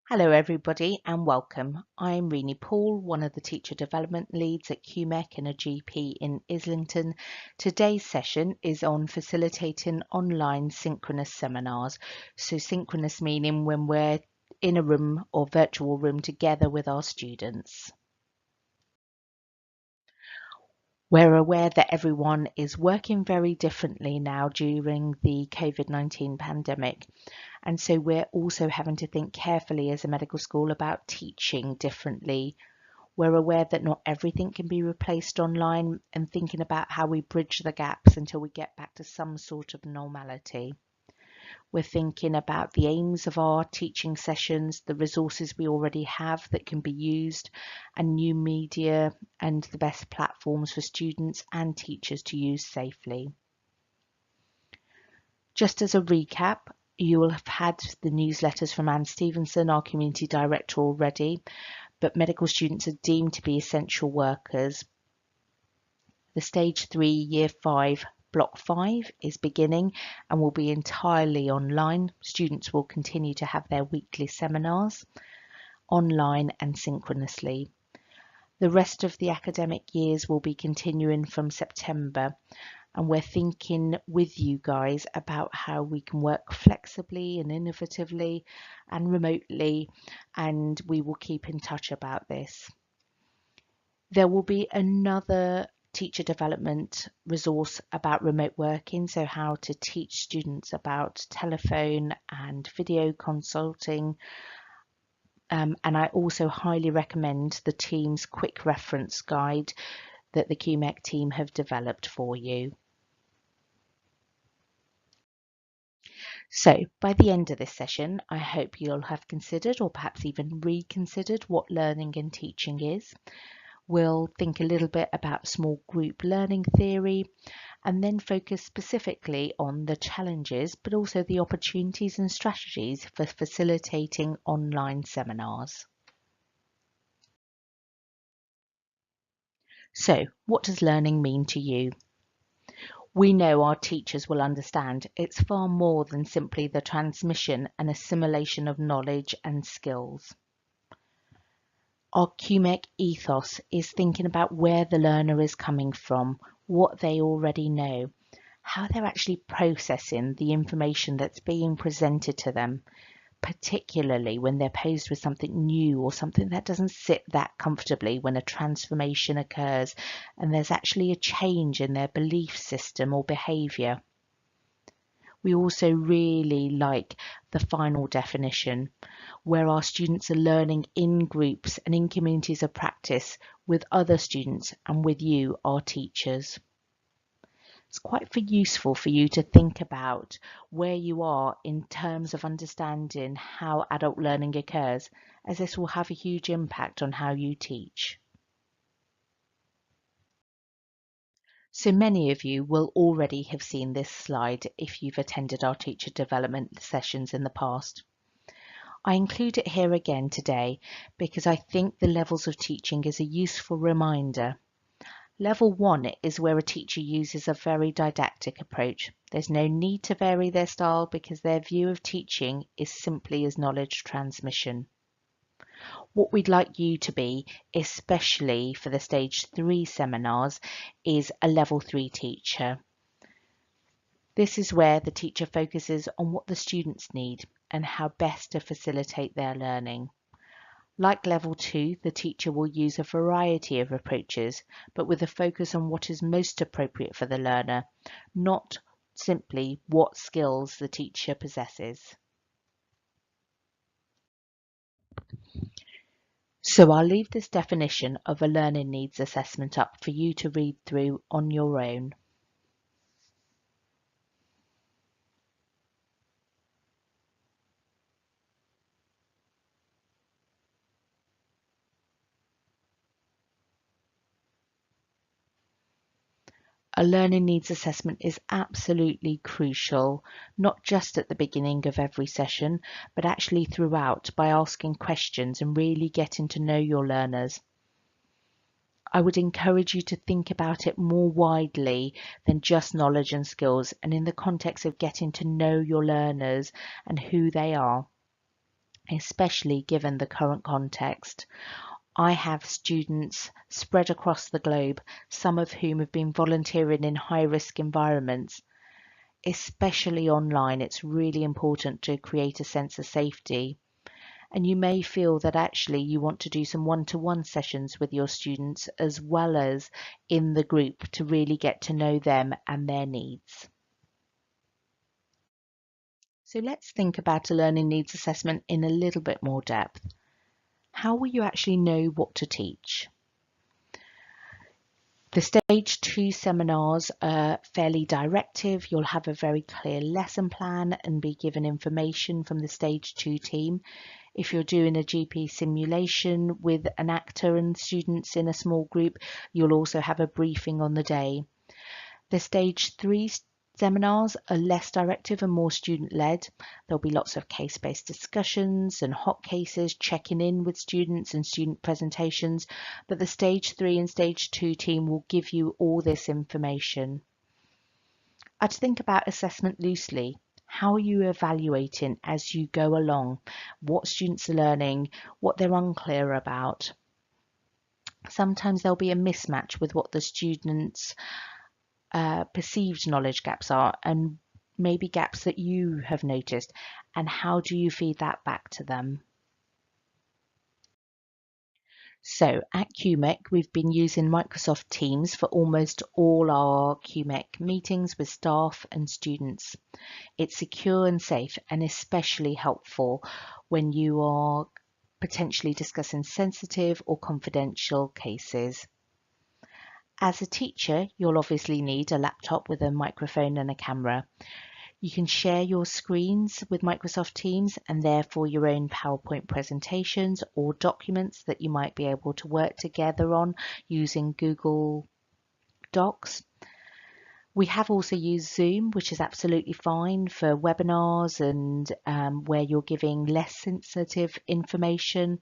Hello everybody and welcome. I'm Renee Paul, one of the teacher development leads at QMEC and a GP in Islington. Today's session is on facilitating online synchronous seminars. So synchronous meaning when we're in a room or virtual room together with our students. We're aware that everyone is working very differently now during the COVID-19 pandemic. And so we're also having to think carefully as a medical school about teaching differently. We're aware that not everything can be replaced online and thinking about how we bridge the gaps until we get back to some sort of normality. We're thinking about the aims of our teaching sessions, the resources we already have that can be used, and new media and the best platforms for students and teachers to use safely. Just as a recap, you will have had the newsletters from Anne Stevenson, our community director, already, but medical students are deemed to be essential workers. The Stage 3 Year 5 Block 5 is beginning and will be entirely online. Students will continue to have their weekly seminars online and synchronously. The rest of the academic years will be continuing from September, and we're thinking with you guys about how we can work flexibly and innovatively and remotely, and we will keep in touch about this. There will be another teacher development resource about remote working, so how to teach students about telephone and video consulting. And I also highly recommend the team's quick reference guide that the QMEC team have developed for you. So by the end of this session, I hope you'll have considered or perhaps even reconsidered what learning and teaching is. We'll think a little bit about small group learning theory and then focus specifically on the challenges, but also the opportunities and strategies for facilitating online seminars. So, what does learning mean to you? We know our teachers will understand it's far more than simply the transmission and assimilation of knowledge and skills. Our QMEC ethos is thinking about where the learner is coming from, what they already know, how they're actually processing the information that's being presented to them, particularly when they're posed with something new or something that doesn't sit that comfortably when a transformation occurs and there's actually a change in their belief system or behaviour. We also really like the final definition, where our students are learning in groups and in communities of practice with other students and with you, our teachers. It's quite useful for you to think about where you are in terms of understanding how adult learning occurs, as this will have a huge impact on how you teach. So many of you will already have seen this slide if you've attended our teacher development sessions in the past. I include it here again today because I think the levels of teaching is a useful reminder. Level 1 is where a teacher uses a very didactic approach. There's no need to vary their style because their view of teaching is simply as knowledge transmission. What we'd like you to be, especially for the Stage 3 seminars, is a Level 3 teacher. This is where the teacher focuses on what the students need and how best to facilitate their learning. Like Level 2, the teacher will use a variety of approaches, but with a focus on what is most appropriate for the learner, not simply what skills the teacher possesses. So I'll leave this definition of a learning needs assessment up for you to read through on your own. A learning needs assessment is absolutely crucial, not just at the beginning of every session, but actually throughout by asking questions and really getting to know your learners. I would encourage you to think about it more widely than just knowledge and skills, and in the context of getting to know your learners and who they are. especially given the current context. I have students spread across the globe, some of whom have been volunteering in high-risk environments. Especially online, it's really important to create a sense of safety. And you may feel that actually you want to do some one-to-one sessions with your students as well as in the group to really get to know them and their needs. So let's think about a learning needs assessment in a little bit more depth. How will you actually know what to teach? The Stage 2 seminars are fairly directive. You'll have a very clear lesson plan and be given information from the Stage 2 team. If you're doing a GP simulation with an actor and students in a small group, you'll also have a briefing on the day. The Stage 3 seminars are less directive and more student-led. There'll be lots of case-based discussions and hot cases, checking in with students and student presentations, but the Stage 3 and Stage 2 team will give you all this information. I'd think about assessment loosely. How are you evaluating as you go along? What students are learning, what they're unclear about. Sometimes there'll be a mismatch with what the students' perceived knowledge gaps are and maybe gaps that you have noticed, and how do you feed that back to them? So at QMEC, we've been using Microsoft Teams for almost all our QMEC meetings with staff and students. It's secure and safe and especially helpful when you are potentially discussing sensitive or confidential cases. As a teacher, you'll obviously need a laptop with a microphone and a camera. You can share your screens with Microsoft Teams and therefore your own PowerPoint presentations or documents that you might be able to work together on using Google Docs. We have also used Zoom, which is absolutely fine for webinars and where you're giving less sensitive information.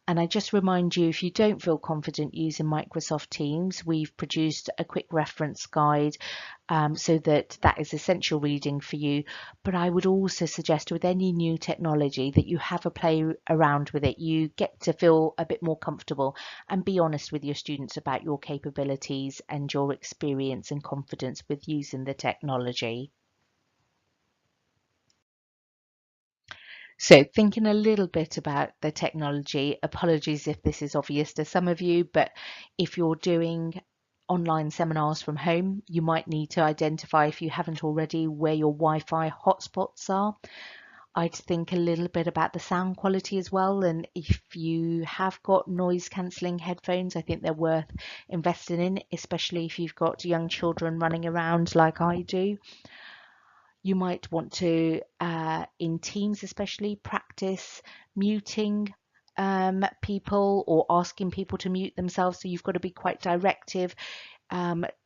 And I just remind you, if you don't feel confident using Microsoft Teams, we've produced a quick reference guide so that is essential reading for you. But I would also suggest with any new technology that you have a play around with it. You get to feel a bit more comfortable and be honest with your students about your capabilities and your experience and confidence with using the technology. So thinking a little bit about the technology, apologies if this is obvious to some of you, but if you're doing online seminars from home, you might need to identify, if you haven't already, where your Wi-Fi hotspots are. I'd think a little bit about the sound quality as well, and if you have got noise cancelling headphones, I think they're worth investing in, especially if you've got young children running around like I do. You might want to, in Teams especially, practice muting people or asking people to mute themselves. So you've got to be quite directive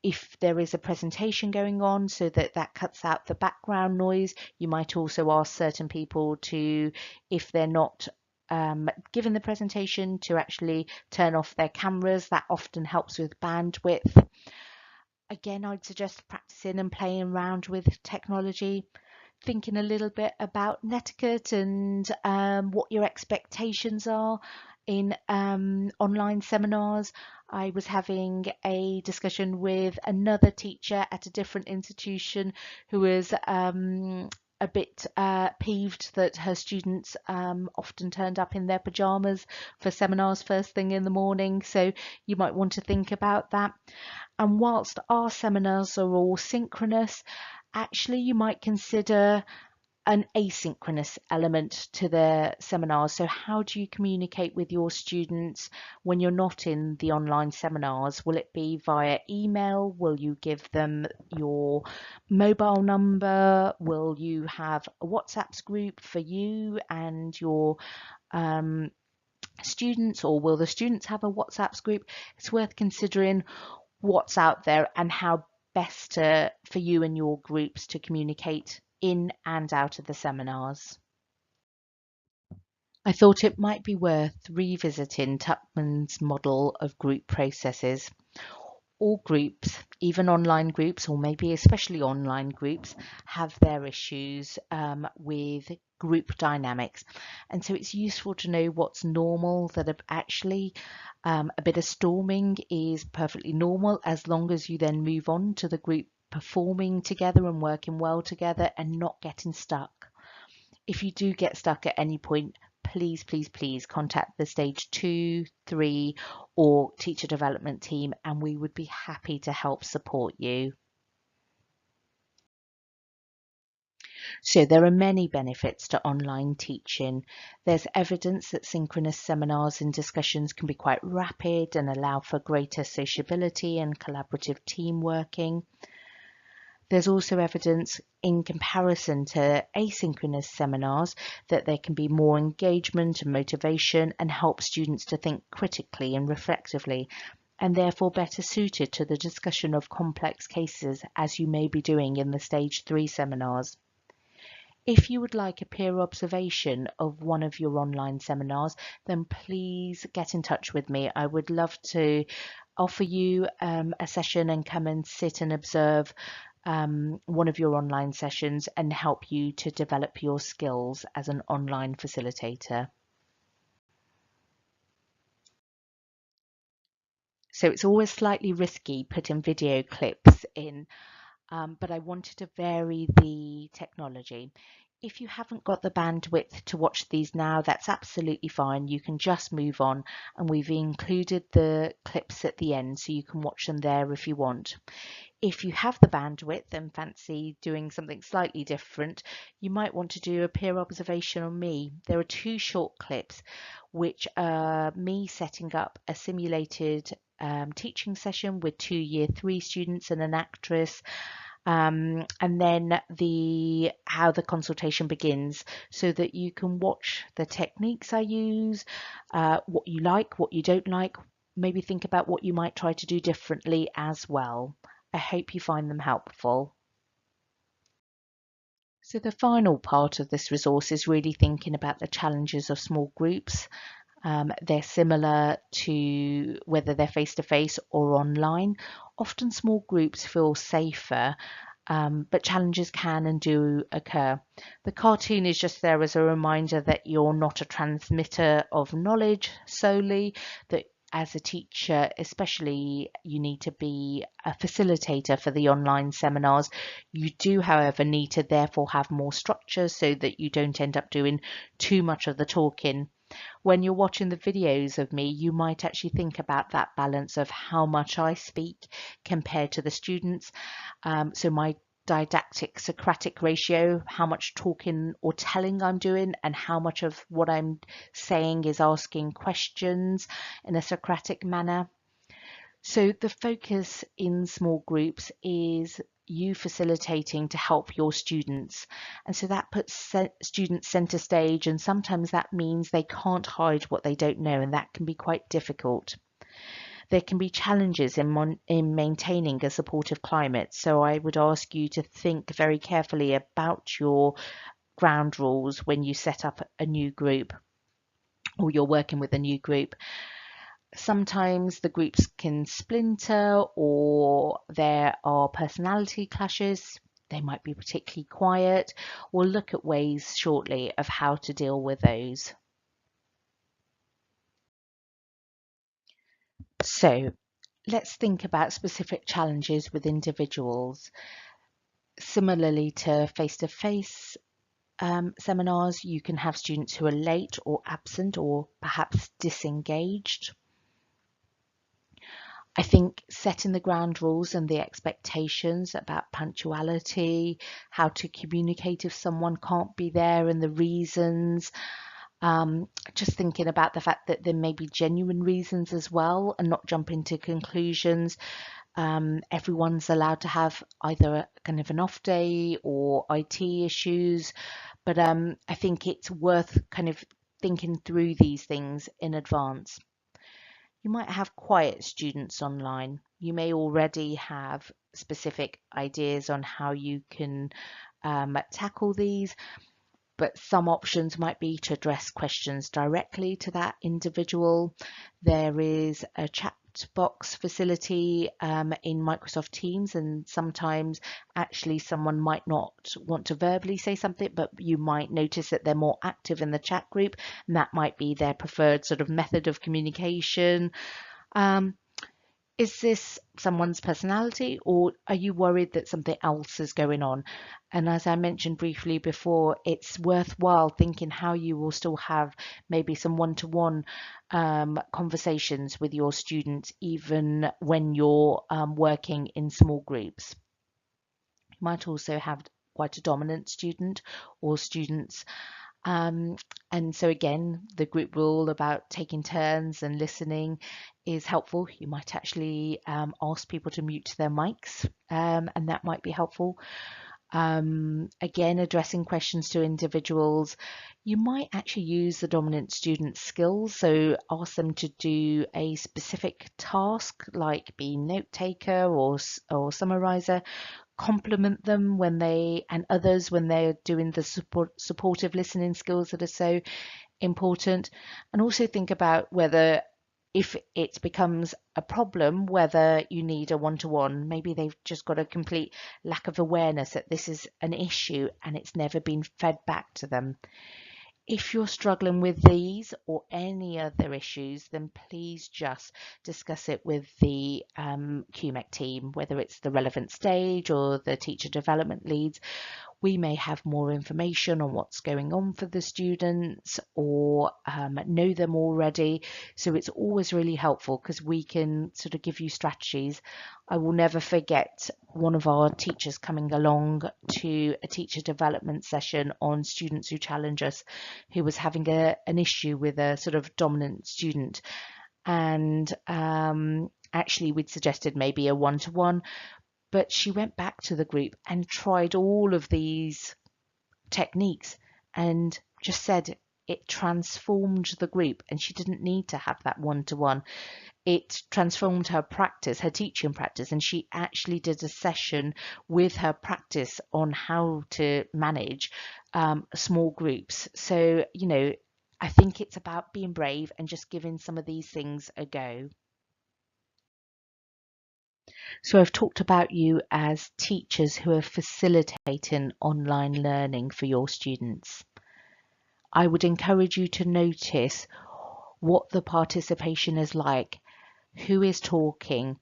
if there is a presentation going on so that cuts out the background noise. You might also ask certain people to, if they're not given the presentation, to actually turn off their cameras. That often helps with bandwidth. Again, I'd suggest practicing and playing around with technology, thinking a little bit about netiquette and what your expectations are in online seminars. I was having a discussion with another teacher at a different institution who was a bit peeved that her students often turned up in their pajamas for seminars first thing in the morning. So you might want to think about that. And whilst our seminars are all synchronous, actually you might consider an asynchronous element to the seminars. So how do you communicate with your students when you're not in the online seminars? Will it be via email? Will you give them your mobile number? Will you have a WhatsApp group for you and your students, or will the students have a WhatsApp group? It's worth considering what's out there and how best for you and your groups to communicate in and out of the seminars. I thought it might be worth revisiting Tuckman's model of group processes. all groups, even online groups, or maybe especially online groups, have their issues with group dynamics. And so it's useful to know what's normal, that actually a bit of storming is perfectly normal as long as you then move on to the group performing together and working well together and not getting stuck. If you do get stuck at any point, please, please, please contact the stage 2, 3 or teacher development team, and we would be happy to help support you. So there are many benefits to online teaching. There's evidence that synchronous seminars and discussions can be quite rapid and allow for greater sociability and collaborative team working. There's also evidence in comparison to asynchronous seminars that there can be more engagement and motivation and help students to think critically and reflectively, and therefore better suited to the discussion of complex cases as you may be doing in the stage 3 seminars. If you would like a peer observation of one of your online seminars, then please get in touch with me. I would love to offer you a session and come and sit and observe one of your online sessions and help you to develop your skills as an online facilitator. So it's always slightly risky putting video clips in, but I wanted to vary the technology. If you haven't got the bandwidth to watch these now, that's absolutely fine. You can just move on, and we've included the clips at the end so you can watch them there if you want. If you have the bandwidth and fancy doing something slightly different, you might want to do a peer observation on me. There are 2 short clips which are me setting up a simulated teaching session with 2 year 3 students and an actress, and then how the consultation begins, so that you can watch the techniques I use, what you like, what you don't like, maybe think about what you might try to do differently as well. I hope you find them helpful. So the final part of this resource is really thinking about the challenges of small groups. They're similar to whether they're face-to-face or online. Often small groups feel safer, but challenges can and do occur. The cartoon is just there as a reminder that you're not a transmitter of knowledge solely, that as a teacher, especially, you need to be a facilitator for the online seminars. You do, however, need to therefore have more structure so that you don't end up doing too much of the talking. When you're watching the videos of me, you might actually think about that balance of how much I speak compared to the students. So my didactic Socratic ratio, how much talking or telling I'm doing, and how much of what I'm saying is asking questions in a Socratic manner. So the focus in small groups is you facilitating to help your students. And so that puts students center stage, and sometimes that means they can't hide what they don't know, and that can be quite difficult. There can be challenges in maintaining a supportive climate. So I would ask you to think very carefully about your ground rules when you set up a new group or you're working with a new group. Sometimes the groups can splinter, or there are personality clashes. They might be particularly quiet. We'll look at ways shortly of how to deal with those. So let's think about specific challenges with individuals. Similarly to face-to-face seminars, you can have students who are late or absent or perhaps disengaged. I think setting the ground rules and the expectations about punctuality, how to communicate if someone can't be there and the reasons, just thinking about the fact that there may be genuine reasons as well and not jumping to conclusions. Everyone's allowed to have either a kind of an off day or IT issues, but I think it's worth kind of thinking through these things in advance. You might have quiet students online. You may already have specific ideas on how you can tackle these, but some options might be to address questions directly to that individual. There is a chat chat box facility in Microsoft Teams, and sometimes actually someone might not want to verbally say something, but you might notice that they're more active in the chat group, and that might be their preferred sort of method of communication. Is this someone's personality, or are you worried that something else is going on? And as I mentioned briefly before, it's worthwhile thinking how you will still have maybe some one-to-one conversations with your students, even when you're working in small groups. You might also have quite a dominant student or students. And so again, the group rule about taking turns and listening is helpful. You might actually ask people to mute their mics, and that might be helpful. Again, addressing questions to individuals, you might actually use the dominant student skills. So ask them to do a specific task, like be note taker or summarizer. Compliment them when they and others when they're doing the supportive listening skills that are so important. And also think about whether, if it becomes a problem, whether you need a one-to-one. Maybe they've just got a complete lack of awareness that this is an issue and it's never been fed back to them. If you're struggling with these or any other issues, then please just discuss it with the QMEC team, whether it's the relevant stage or the teacher development leads. We may have more information on what's going on for the students or know them already. So it's always really helpful because we can sort of give you strategies. I will never forget one of our teachers coming along to a teacher development session on students who challenge us, who was having an issue with a sort of dominant student. And actually we'd suggested maybe a one-to-one, but she went back to the group and tried all of these techniques and just said it transformed the group, and she didn't need to have that one-to-one. It transformed her practice, her teaching practice, and she actually did a session with her practice on how to manage small groups. So, you know, I think it's about being brave and just giving some of these things a go. So I've talked about you as teachers who are facilitating online learning for your students. I would encourage you to notice what the participation is like. Who is talking?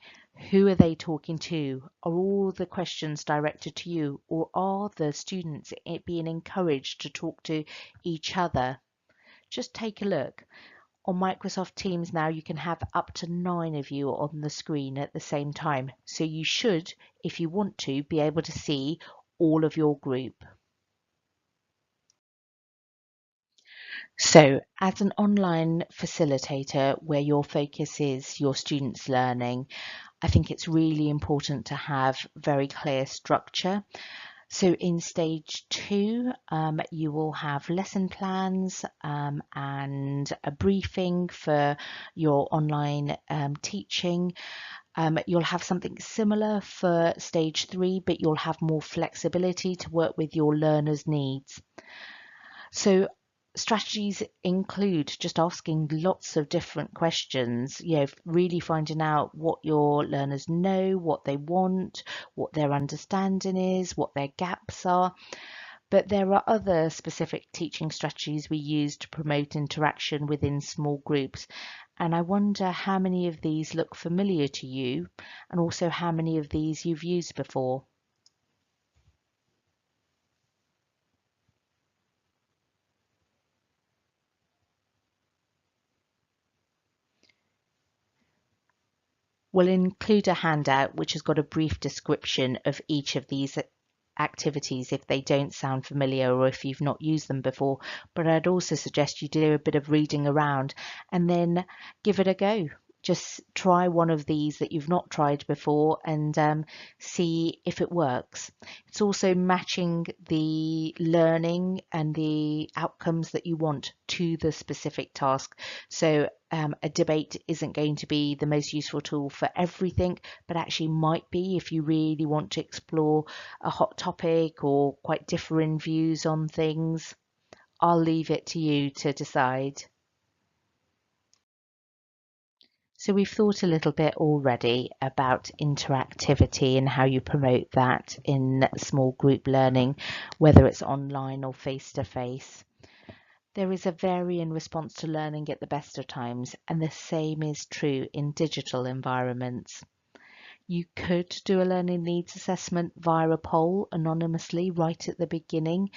Who are they talking to? Are all the questions directed to you, or are the students being encouraged to talk to each other? Just take a look. On Microsoft Teams now, you can have up to 9 of you on the screen at the same time. So you should, if you want to, be able to see all of your group. So as an online facilitator where your focus is your students' learning, I think it's really important to have very clear structure. So in stage 2, you will have lesson plans and a briefing for your online teaching. You'll have something similar for stage 3, but you'll have more flexibility to work with your learners' needs. So strategies include just asking lots of different questions, really finding out what your learners know, what they want, what their understanding is, what their gaps are. But there are other specific teaching strategies we use to promote interaction within small groups. And I wonder how many of these look familiar to you, and also how many of these you've used before. We'll include a handout which has got a brief description of each of these activities if they don't sound familiar or if you've not used them before. But I'd also suggest you do a bit of reading around and then give it a go. Just try one of these that you've not tried before and see if it works. It's also matching the learning and the outcomes that you want to the specific task. So a debate isn't going to be the most useful tool for everything, but actually might be if you really want to explore a hot topic or quite differing views on things. I'll leave it to you to decide. So we've thought a little bit already about interactivity and how you promote that in small group learning, whether it's online or face-to-face. There is a varying response to learning at the best of times, and the same is true in digital environments. You could do a learning needs assessment via a poll anonymously right at the beginning,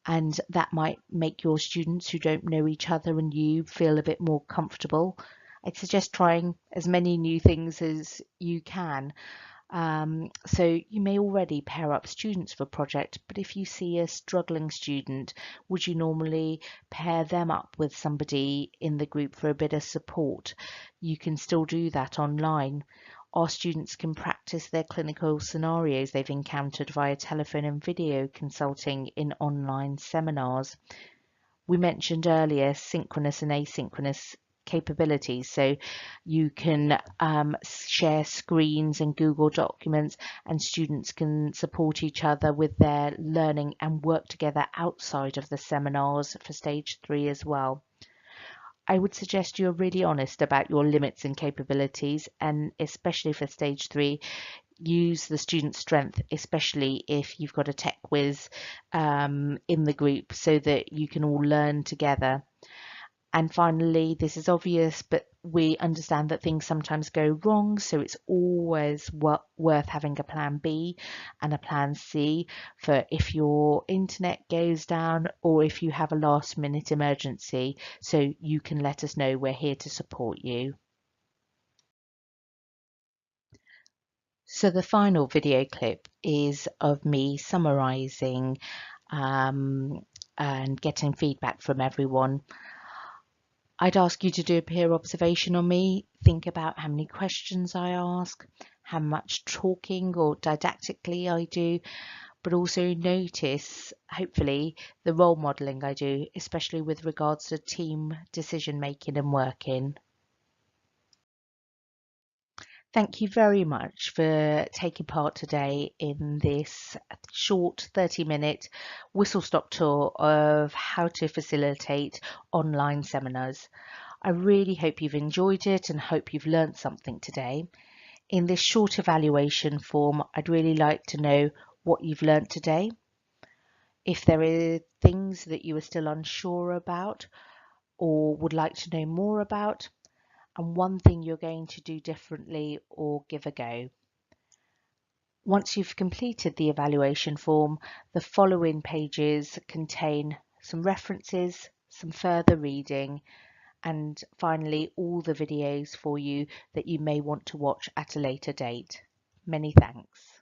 and that might make your students who don't know each other and you feel a bit more comfortable. I'd suggest trying as many new things as you can. So you may already pair up students for a project, but if you see a struggling student, would you normally pair them up with somebody in the group for a bit of support? You can still do that online. Our students can practice their clinical scenarios they've encountered via telephone and video consulting in online seminars. We mentioned earlier synchronous and asynchronous capabilities, so you can share screens and Google Documents, and students can support each other with their learning and work together outside of the seminars for stage 3 as well. I would suggest you're really honest about your limits and capabilities, and especially for stage 3, use the student strength, especially if you've got a tech whiz in the group, so that you can all learn together. And finally, this is obvious, but we understand that things sometimes go wrong, so it's always worth having a plan B and a plan C for if your internet goes down or if you have a last minute emergency, so you can let us know. We're here to support you. So the final video clip is of me summarising and getting feedback from everyone. I'd ask you to do a peer observation on me. Think about how many questions I ask, how much talking or didactically I do, but also notice, hopefully, the role modelling I do, especially with regards to team decision making and working. Thank you very much for taking part today in this short 30-minute whistle-stop tour of how to facilitate online seminars. I really hope you've enjoyed it and hope you've learned something today. In this short evaluation form, I'd really like to know what you've learned today. If there are things that you are still unsure about or would like to know more about, and one thing you're going to do differently or give a go. Once you've completed the evaluation form, the following pages contain some references, some further reading, and finally all the videos for you that you may want to watch at a later date. Many thanks.